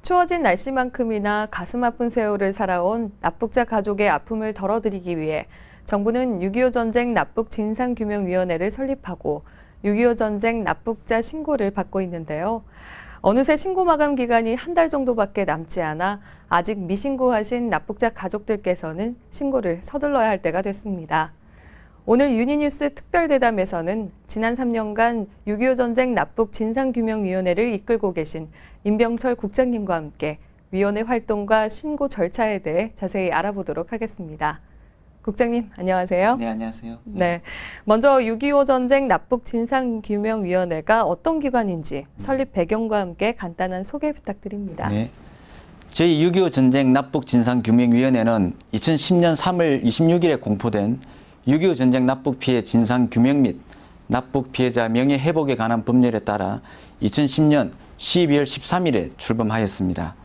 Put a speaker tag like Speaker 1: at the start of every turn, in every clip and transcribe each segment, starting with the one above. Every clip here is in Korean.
Speaker 1: 추워진 날씨만큼이나 가슴 아픈 세월을 살아온 납북자 가족의 아픔을 덜어드리기 위해 정부는 6.25 전쟁 납북 진상규명위원회를 설립하고 6.25 전쟁 납북자 신고를 받고 있는데요. 어느새 신고 마감 기간이 한 달 정도밖에 남지 않아 아직 미신고하신 납북자 가족들께서는 신고를 서둘러야 할 때가 됐습니다. 오늘 유니뉴스 특별대담에서는 지난 3년간 6.25 전쟁 납북 진상규명위원회를 이끌고 계신 임병철 국장님과 함께 위원회 활동과 신고 절차에 대해 자세히 알아보도록 하겠습니다. 국장님, 안녕하세요.
Speaker 2: 네, 안녕하세요.
Speaker 1: 네, 먼저 6.25 전쟁 납북 진상규명위원회가 어떤 기관인지 설립 배경과 함께 간단한 소개 부탁드립니다.
Speaker 2: 네, 저희 6.25 전쟁 납북 진상규명위원회는 2010년 3월 26일에 공포된 6.25 전쟁 납북 피해 진상규명 및 납북 피해자 명예회복에 관한 법률에 따라 2010년 12월 13일에 출범하였습니다.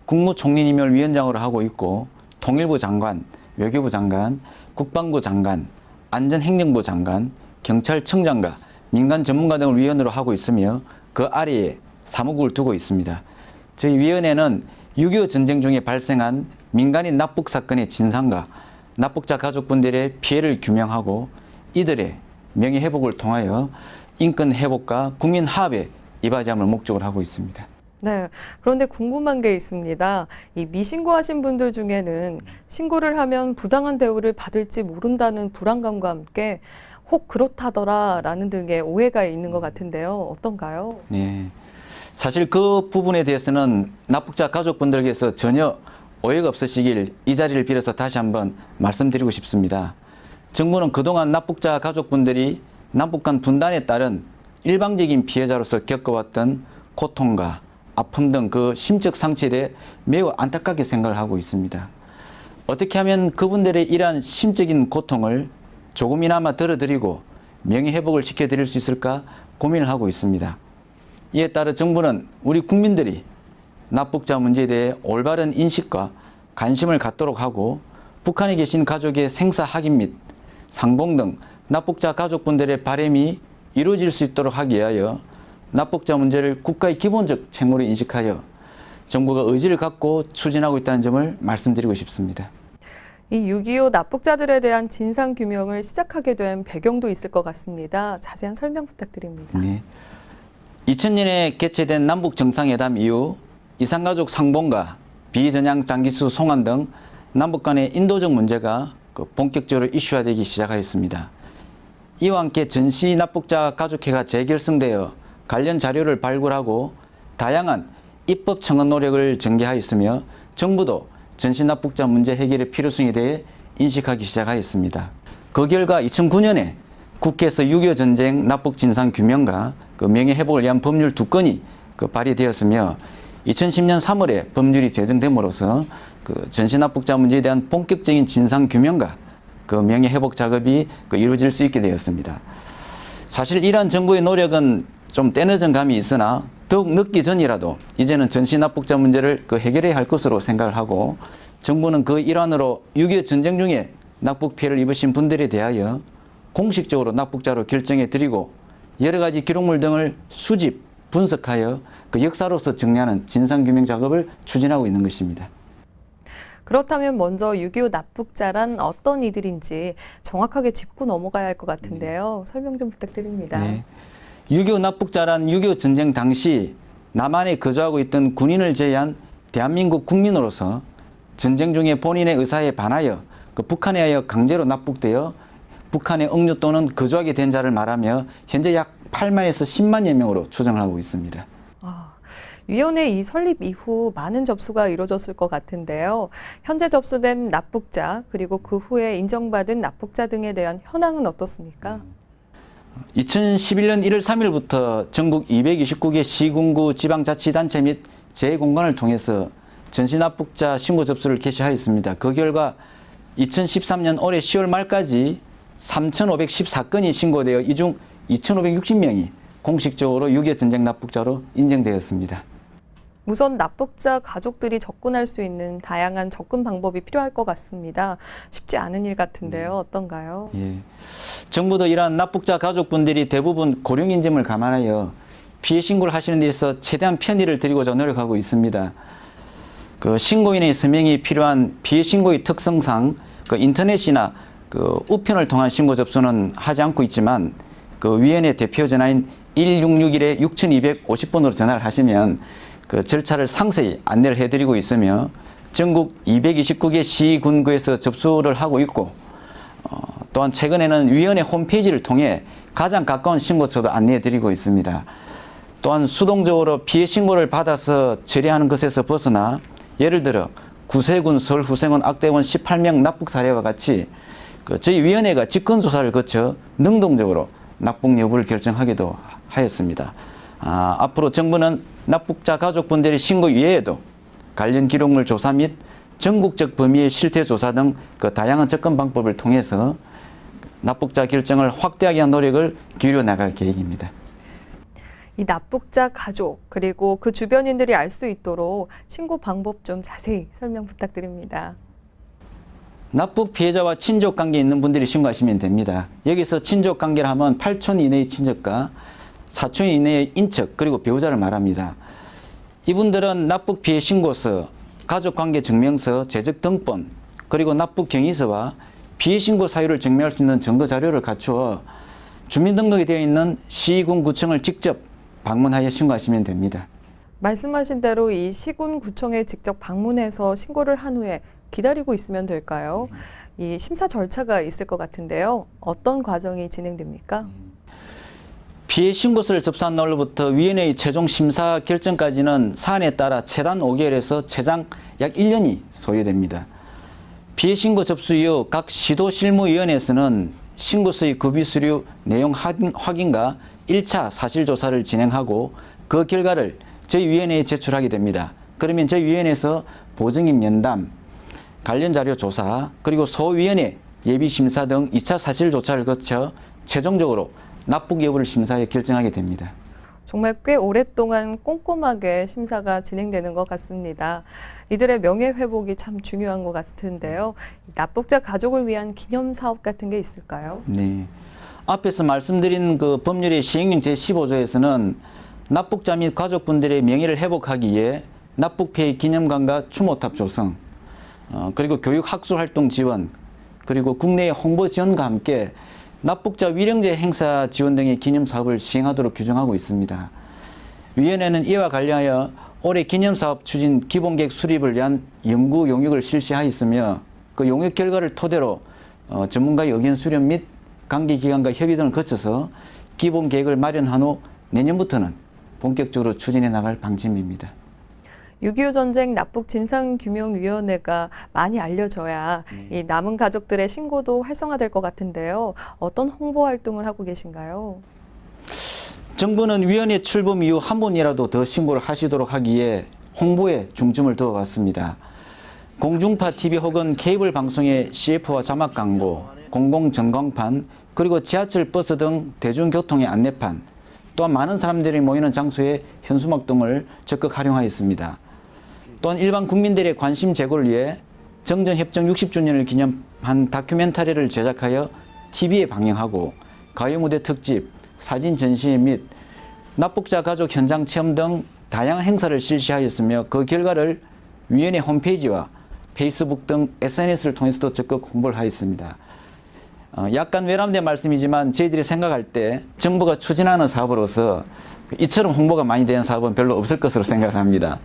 Speaker 2: 국무총리님을 위원장으로 하고 있고 통일부 장관, 외교부 장관, 국방부 장관, 안전행정부 장관, 경찰청장과 민간 전문가 등을 위원으로 하고 있으며 그 아래에 사무국을 두고 있습니다. 저희 위원회는 6.25 전쟁 중에 발생한 민간인 납북 사건의 진상과 납북자 가족분들의 피해를 규명하고 이들의 명예회복을 통하여 인권회복과 국민화합에 이바지함을 목적으로 하고 있습니다.
Speaker 1: 네, 그런데 궁금한 게 있습니다. 이 미신고하신 분들 중에는 신고를 하면 부당한 대우를 받을지 모른다는 불안감과 함께 혹 그렇다더라라는 등의 오해가 있는 것 같은데요. 어떤가요?
Speaker 2: 네, 사실 그 부분에 대해서는 납북자 가족분들께서 전혀 오해가 없으시길 이 자리를 빌어서 다시 한번 말씀드리고 싶습니다. 정부는 그동안 납북자 가족분들이 남북 간 분단에 따른 일방적인 피해자로서 겪어왔던 고통과 아픔 등 그 심적 상처에 대해 매우 안타깝게 생각을 하고 있습니다. 어떻게 하면 그분들의 이러한 심적인 고통을 조금이나마 덜어드리고 명예회복을 시켜드릴 수 있을까 고민을 하고 있습니다. 이에 따라 정부는 우리 국민들이 납북자 문제에 대해 올바른 인식과 관심을 갖도록 하고 북한에 계신 가족의 생사 확인 및 상봉 등 납북자 가족분들의 바람이 이루어질 수 있도록 하기 위하여 납북자 문제를 국가의 기본적 책무로 인식하여 정부가 의지를 갖고 추진하고 있다는 점을 말씀드리고 싶습니다.
Speaker 1: 이 6.25 납북자들에 대한 진상규명을 시작하게 된 배경도 있을 것 같습니다. 자세한 설명 부탁드립니다.
Speaker 2: 네. 2000년에 개최된 남북정상회담 이후 이산가족 상봉과 비전향 장기수 송환 등 남북 간의 인도적 문제가 본격적으로 이슈화되기 시작하였습니다. 이와 함께 전시 납북자 가족회가 재결성되어 관련 자료를 발굴하고 다양한 입법 청원 노력을 전개하였으며 정부도 전시 납북자 문제 해결의 필요성에 대해 인식하기 시작하였습니다. 그 결과 2009년에 국회에서 6.25 전쟁 납북 진상 규명과 명예회복을 위한 법률 2건이 발의되었으며 2010년 3월에 법률이 제정됨으로써 전시 납북자 문제에 대한 본격적인 진상 규명과 명예회복 작업이 이루어질 수 있게 되었습니다. 사실 이러한 정부의 노력은 좀 때늦은 감이 있으나 더욱 늦기 전이라도 이제는 전시 납북자 문제를 해결해야 할 것으로 생각을 하고 정부는 그 일환으로 6.25 전쟁 중에 납북 피해를 입으신 분들에 대하여 공식적으로 납북자로 결정해 드리고 여러 가지 기록물 등을 수집, 분석하여 역사로서 정리하는 진상규명 작업을 추진하고 있는 것입니다.
Speaker 1: 그렇다면 먼저 6.25 납북자란 어떤 이들인지 정확하게 짚고 넘어가야 할 것 같은데요. 설명 좀 부탁드립니다.
Speaker 2: 네. 6.25 납북자란 6.25 전쟁 당시 남한에 거주하고 있던 군인을 제외한 대한민국 국민으로서 전쟁 중에 본인의 의사에 반하여 북한에 의하여 강제로 납북되어 북한에 억류 또는 거주하게 된 자를 말하며 현재 약 8만에서 10만여 명으로 추정을 하고 있습니다.
Speaker 1: 위원회 이 설립 이후 많은 접수가 이루어졌을 것 같은데요. 현재 접수된 납북자 그리고 그 후에 인정받은 납북자 등에 대한 현황은 어떻습니까?
Speaker 2: 2011년 1월 3일부터 전국 229개 시군구 지방자치단체 및 재공관을 통해서 전시 납북자 신고 접수를 개시하였습니다. 그 결과 2013년 올해 10월 말까지 3,514건이 신고되어 이 중 2,560명이 공식적으로 6.25 전쟁 납북자로 인정되었습니다.
Speaker 1: 우선 납북자 가족들이 접근할 수 있는 다양한 접근 방법이 필요할 것 같습니다. 쉽지 않은 일 같은데요. 어떤가요?
Speaker 2: 예. 정부도 이러한 납북자 가족분들이 대부분 고령인점을 감안하여 피해 신고를 하시는 데 있어서 최대한 편의를 드리고자 노력하고 있습니다. 그 신고인의 서명이 필요한 피해 신고의 특성상 그 인터넷이나 그 우편을 통한 신고 접수는 하지 않고 있지만 그 위원회 대표 전화인 1661에 6250번으로 전화를 하시면 그 절차를 상세히 안내를 해드리고 있으며 전국 229개 시군구에서 접수를 하고 있고 또한 최근에는 위원회 홈페이지를 통해 가장 가까운 신고처도 안내해드리고 있습니다. 또한 수동적으로 피해 신고를 받아서 처리하는 것에서 벗어나 예를 들어 구세군 서울후생원 악대원 18명 납북 사례와 같이 그 저희 위원회가 직권조사를 거쳐 능동적으로 납북 여부를 결정하기도 하였습니다. 앞으로 정부는 납북자 가족분들의 신고 이외에도 관련 기록물 조사 및 전국적 범위의 실태 조사 등 그 다양한 접근 방법을 통해서 납북자 결정을 확대하기 위한 노력을 기울여 나갈 계획입니다.
Speaker 1: 이 납북자 가족 그리고 그 주변인들이 알 수 있도록 신고 방법 좀 자세히 설명 부탁드립니다.
Speaker 2: 납북 피해자와 친족 관계에 있는 분들이 신고하시면 됩니다. 여기서 친족 관계를 하면 8촌 이내의 친족과 4촌 이내의 인척 그리고 배우자를 말합니다. 이분들은 납북 피해 신고서, 가족관계 증명서, 재적 등본 그리고 납북 경위서와 피해 신고 사유를 증명할 수 있는 증거 자료를 갖추어 주민등록이 되어 있는 시군 구청을 직접 방문하여 신고하시면 됩니다.
Speaker 1: 말씀하신 대로 이 시군 구청에 직접 방문해서 신고를 한 후에 기다리고 있으면 될까요? 이 심사 절차가 있을 것 같은데요. 어떤 과정이 진행됩니까?
Speaker 2: 피해 신고서를 접수한 날로부터 위원회의 최종 심사 결정까지는 사안에 따라 최단 5개월에서 최장 약 1년이 소요됩니다. 피해 신고 접수 이후 각 시도실무위원회에서는 신고서의 급의 수류 내용 확인과 1차 사실조사를 진행하고 그 결과를 저희 위원회에 제출하게 됩니다. 그러면 저희 위원회에서 보증인 면담, 관련 자료 조사, 그리고 소위원회 예비심사 등 2차 사실조사를 거쳐 최종적으로 납북 여부를 심사해 결정하게 됩니다.
Speaker 1: 정말 꽤 오랫동안 꼼꼼하게 심사가 진행되는 것 같습니다. 이들의 명예회복이 참 중요한 것 같은데요. 납북자 가족을 위한 기념사업 같은 게 있을까요?
Speaker 2: 네. 앞에서 말씀드린 그 법률의 시행령 제15조에서는 납북자 및 가족분들의 명예를 회복하기 위해 납북 피해 기념관과 추모탑 조성, 그리고 교육 학술 활동 지원, 그리고 국내의 홍보 지원과 함께 납북자 위령제 행사 지원 등의 기념 사업을 시행하도록 규정하고 있습니다. 위원회는 이와 관련하여 올해 기념 사업 추진 기본계획 수립을 위한 연구 용역을 실시하였으며 그 용역 결과를 토대로 전문가의 의견 수렴 및 관계기관과 협의 등을 거쳐서 기본계획을 마련한 후 내년부터는 본격적으로 추진해 나갈 방침입니다.
Speaker 1: 6.25 전쟁 납북 진상규명위원회가 많이 알려져야 이 남은 가족들의 신고도 활성화될 것 같은데요. 어떤 홍보 활동을 하고 계신가요?
Speaker 2: 정부는 위원회 출범 이후 한 번이라도 더 신고를 하시도록 하기 위해 홍보에 중점을 두어왔습니다. 공중파 TV 혹은 케이블 방송의 CF와 자막 광고, 공공전광판, 그리고 지하철, 버스 등 대중교통의 안내판, 또한 많은 사람들이 모이는 장소에 현수막 등을 적극 활용하였습니다. 또한 일반 국민들의 관심 제고를 위해 정전협정 60주년을 기념한 다큐멘터리를 제작하여 TV에 방영하고 가요무대 특집, 사진 전시회 및 납북자 가족 현장 체험 등 다양한 행사를 실시하였으며 그 결과를 위원회 홈페이지와 페이스북 등 SNS를 통해서도 적극 홍보를 하였습니다. 약간 외람된 말씀이지만 저희들이 생각할 때 정부가 추진하는 사업으로서 이처럼 홍보가 많이 되는 사업은 별로 없을 것으로 생각합니다.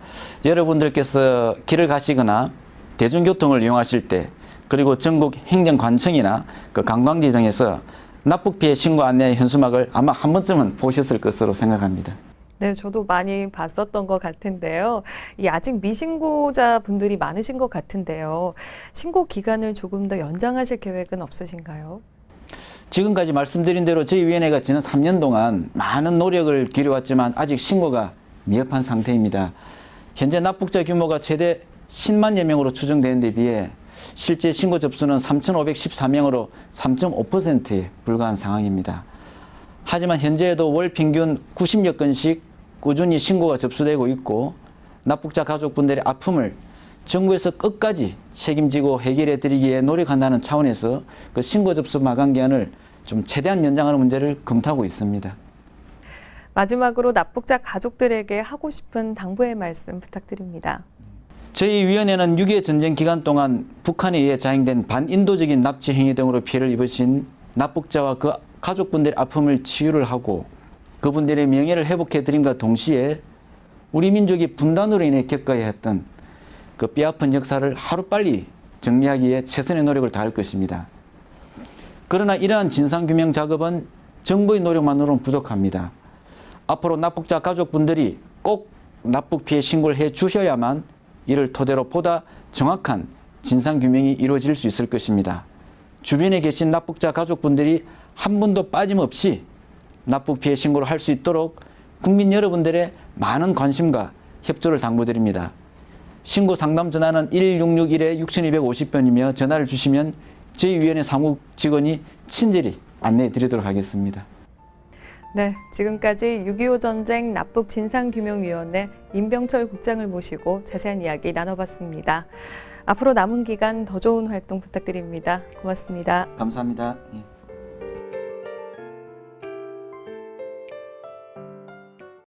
Speaker 2: 여러분들께서 길을 가시거나 대중교통을 이용하실 때 그리고 전국 행정관청이나 그 관광지 등에서 납북 피해 신고 안내 현수막을 아마 한 번쯤은 보셨을 것으로 생각합니다.
Speaker 1: 네, 저도 많이 봤었던 것 같은데요. 아직 미신고자 분들이 많으신 것 같은데요. 신고 기간을 조금 더 연장하실 계획은 없으신가요?
Speaker 2: 지금까지 말씀드린 대로 저희 위원회가 지난 3년 동안 많은 노력을 기울여왔지만 아직 신고가 미흡한 상태입니다. 현재 납북자 규모가 최대 10만여 명으로 추정되는 데 비해 실제 신고 접수는 3,514명으로 3.5%에 불과한 상황입니다. 하지만 현재에도 월 평균 90여 건씩 꾸준히 신고가 접수되고 있고 납북자 가족분들의 아픔을 정부에서 끝까지 책임지고 해결해 드리기 위해 노력한다는 차원에서 그 신고 접수 마감 기한을 좀 최대한 연장하는 문제를 검토하고 있습니다.
Speaker 1: 마지막으로 납북자 가족들에게 하고 싶은 당부의 말씀 부탁드립니다.
Speaker 2: 저희 위원회는 6.25 전쟁 기간 동안 북한에 의해 자행된 반인도적인 납치 행위 등으로 피해를 입으신 납북자와 그 가족분들의 아픔을 치유를 하고 그분들의 명예를 회복해 드림과 동시에 우리 민족이 분단으로 인해 겪어야 했던 그 뼈아픈 역사를 하루빨리 정리하기 위해 최선의 노력을 다할 것입니다. 그러나 이러한 진상규명 작업은 정부의 노력만으로는 부족합니다. 앞으로 납북자 가족분들이 꼭 납북 피해 신고를 해 주셔야만 이를 토대로 보다 정확한 진상규명이 이루어질 수 있을 것입니다. 주변에 계신 납북자 가족분들이 한 분도 빠짐없이 납북 피해 신고를 할 수 있도록 국민 여러분들의 많은 관심과 협조를 당부드립니다. 신고 상담 전화는 1661-6250번이며 전화를 주시면 저희 위원회 사무국 직원이 친절히 안내해 드리도록 하겠습니다.
Speaker 1: 네, 지금까지 6.25 전쟁 납북 진상규명위원회 임병철 국장을 모시고 자세한 이야기 나눠봤습니다. 앞으로 남은 기간 더 좋은 활동 부탁드립니다. 고맙습니다.
Speaker 2: 감사합니다. 예.